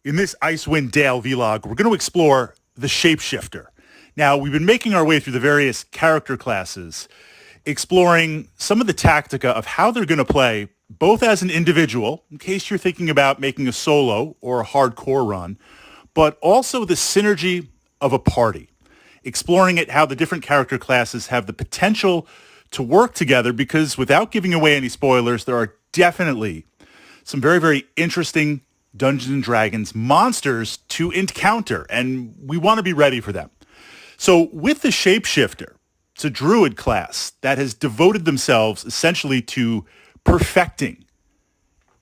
In this Icewind Dale vlog, we're going to explore the Shapeshifter. Now, we've been making our way through the various character classes, exploring some of the tactica of how they're going to play, both as an individual, in case you're thinking about making a solo or a hardcore run, but also the synergy of a party, exploring it how the different character classes have the potential to work together, because without giving away any spoilers, there are definitely some very, very interesting Dungeons & Dragons monsters to encounter, and we want to be ready for them. So with the Shapeshifter, it's a druid class that has devoted themselves essentially to perfecting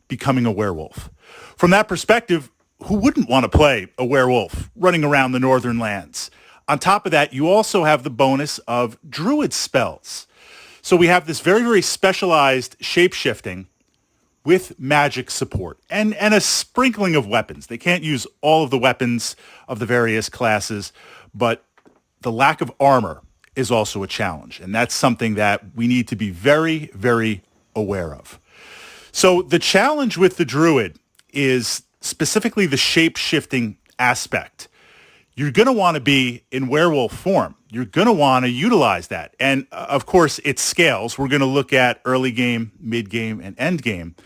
becoming a werewolf. From that perspective, who wouldn't want to play a werewolf running around the northern lands? On top of that, you also have the bonus of druid spells. So we have this very, very specialized shape-shifting with magic support and a sprinkling of weapons. They can't use all of the weapons of the various classes, but the lack of armor is also a challenge. And that's something that we need to be very, very aware of. So the challenge with the druid is specifically the shape-shifting aspect. You're going to want to be in werewolf form. You're going to want to utilize that. And of course, it scales. We're going to look at early game, mid game, and end game.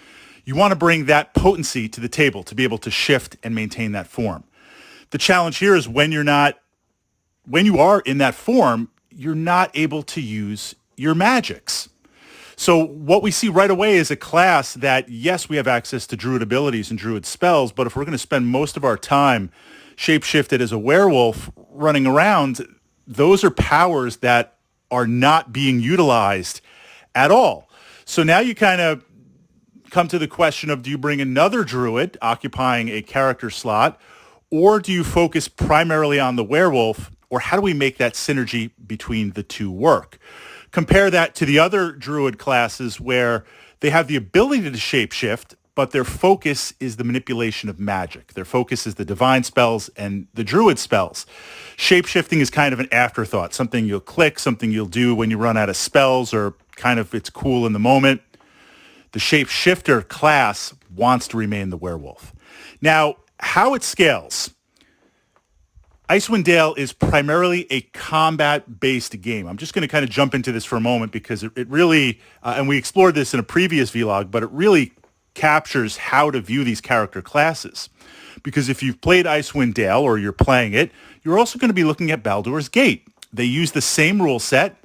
You want to bring that potency to the table to be able to shift and maintain that form. The challenge here is when you are in that form, you're not able to use your magics. So what we see right away is a class that, yes, we have access to druid abilities and druid spells, but if we're going to spend most of our time shape-shifted as a werewolf running around, those are powers that are not being utilized at all. So now you kind of come to the question of, do you bring another druid occupying a character slot, or do you focus primarily on the werewolf, or how do we make that synergy between the two work? Compare that to the other druid classes where they have the ability to shapeshift, but their focus is the manipulation of magic. Their focus is the divine spells and the druid spells. Shape-shifting is kind of an afterthought, something you'll click, something you'll do when you run out of spells, or kind of it's cool in the moment. The Shapeshifter class wants to remain the werewolf. Now, how it scales. Icewind Dale is primarily a combat-based game. I'm just going to kind of jump into this for a moment because it really, and we explored this in a previous vlog, but it really captures how to view these character classes. Because if you've played Icewind Dale or you're playing it, you're also going to be looking at Baldur's Gate. They use the same rule set.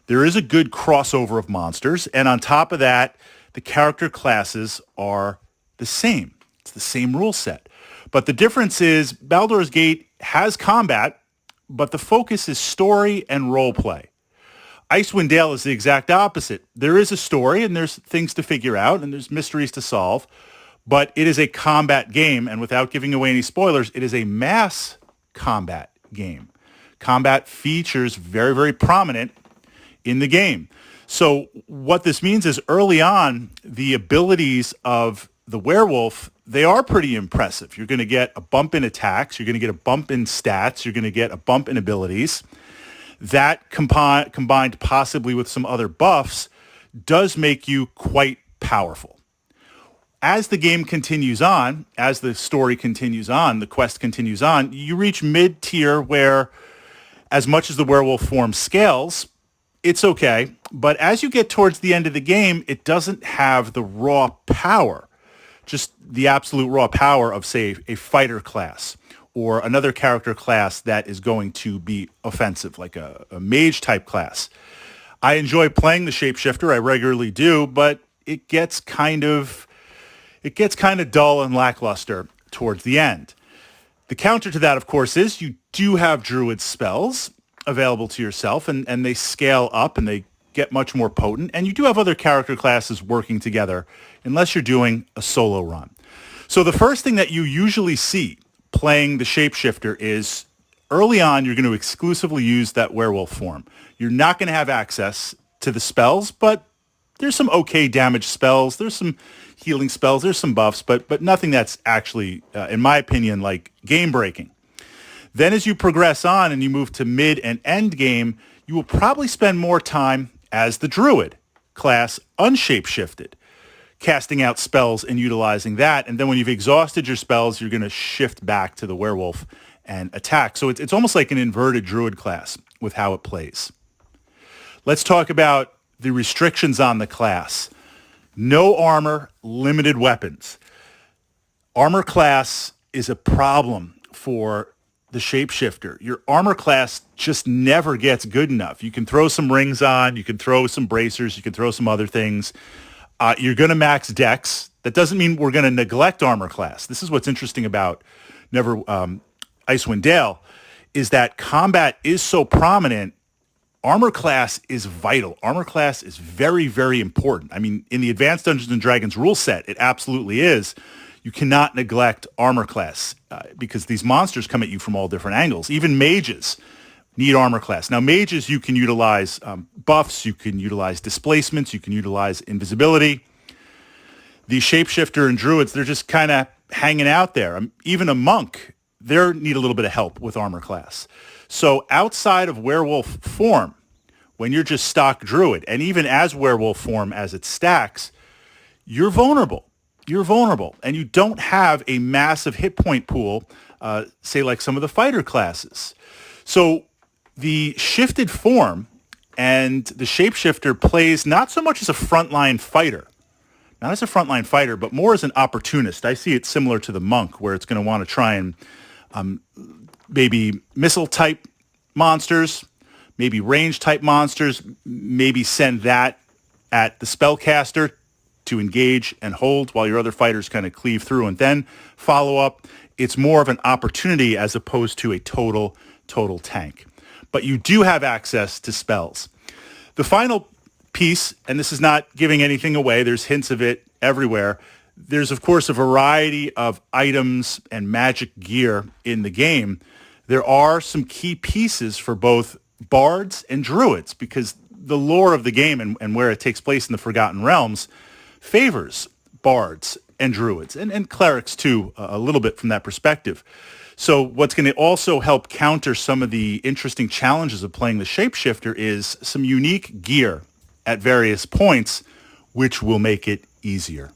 There is a good crossover of monsters. And on top of that, the character classes are the same. It's the same rule set. But the difference is Baldur's Gate has combat, but the focus is story and role play. Icewind Dale is the exact opposite. There is a story and there's things to figure out and there's mysteries to solve, but it is a combat game, and without giving away any spoilers, it is a mass combat game. Combat features very, very prominent in the game. So what this means is early on, the abilities of the werewolf, they are pretty impressive. You're going to get a bump in attacks. You're going to get a bump in stats. You're going to get a bump in abilities. That combined possibly with some other buffs does make you quite powerful. As the game continues on, as the story continues on, the quest continues on, you reach mid-tier where as much as the werewolf form scales, it's okay. But as you get towards the end of the game, it doesn't have the raw power, just the absolute raw power of, say, a fighter class or another character class that is going to be offensive, like a mage type class. I enjoy playing the Shapeshifter, I regularly do, but it gets kind of dull and lackluster towards the end. The counter to that, of course, is you do have druid spells available to yourself, and they scale up and they get much more potent, and you do have other character classes working together unless you're doing a solo run. So the first thing that you usually see playing the Shapeshifter is early on you're going to exclusively use that werewolf form. You're not going to have access to the spells, but there's some okay damage spells, there's some healing spells, there's some buffs, but nothing that's actually, in my opinion, like game breaking. Then as you progress on and you move to mid and end game, you will probably spend more time as the druid class unshapeshifted. casting out spells and utilizing that. And then when you've exhausted your spells, you're going to shift back to the werewolf and attack. So it's almost like an inverted druid class with how it plays. Let's talk about the restrictions on the class. No armor, limited weapons. Armor class is a problem for the Shapeshifter. Your armor class just never gets good enough. You can throw some rings on, you can throw some bracers, you can throw some other things. You're going to max dex. That doesn't mean we're going to neglect armor class. This is what's interesting about Icewind Dale, is that combat is so prominent. Armor class is vital. Armor class is very, very important. I mean, in the Advanced Dungeons & Dragons rule set, it absolutely is. You cannot neglect armor class because these monsters come at you from all different angles. Even mages need armor class. Now, mages, you can utilize buffs, you can utilize displacements, you can utilize invisibility. The Shapeshifter and Druids, they're just kind of hanging out there. Even a monk, they need a little bit of help with armor class. So outside of werewolf form, when you're just stock Druid, and even as werewolf form as it stacks, you're vulnerable. You're vulnerable, and you don't have a massive hit point pool, say like some of the fighter classes. So the shifted form and the Shapeshifter plays not so much as a frontline fighter, but more as an opportunist. I see it similar to the monk, where it's going to want to try and maybe missile-type monsters, maybe range-type monsters, maybe send that at the spellcaster to engage and hold while your other fighters kind of cleave through and then follow up. It's more of an opportunity as opposed to a total tank. But you do have access to spells. The final piece, and this is not giving anything away, there's hints of it everywhere. There's, of course, a variety of items and magic gear in the game. There are some key pieces for both bards and druids because the lore of the game and where it takes place in the Forgotten Realms favors bards and druids and clerics too, a little bit from that perspective. So what's going to also help counter some of the interesting challenges of playing the Shapeshifter is some unique gear at various points, which will make it easier.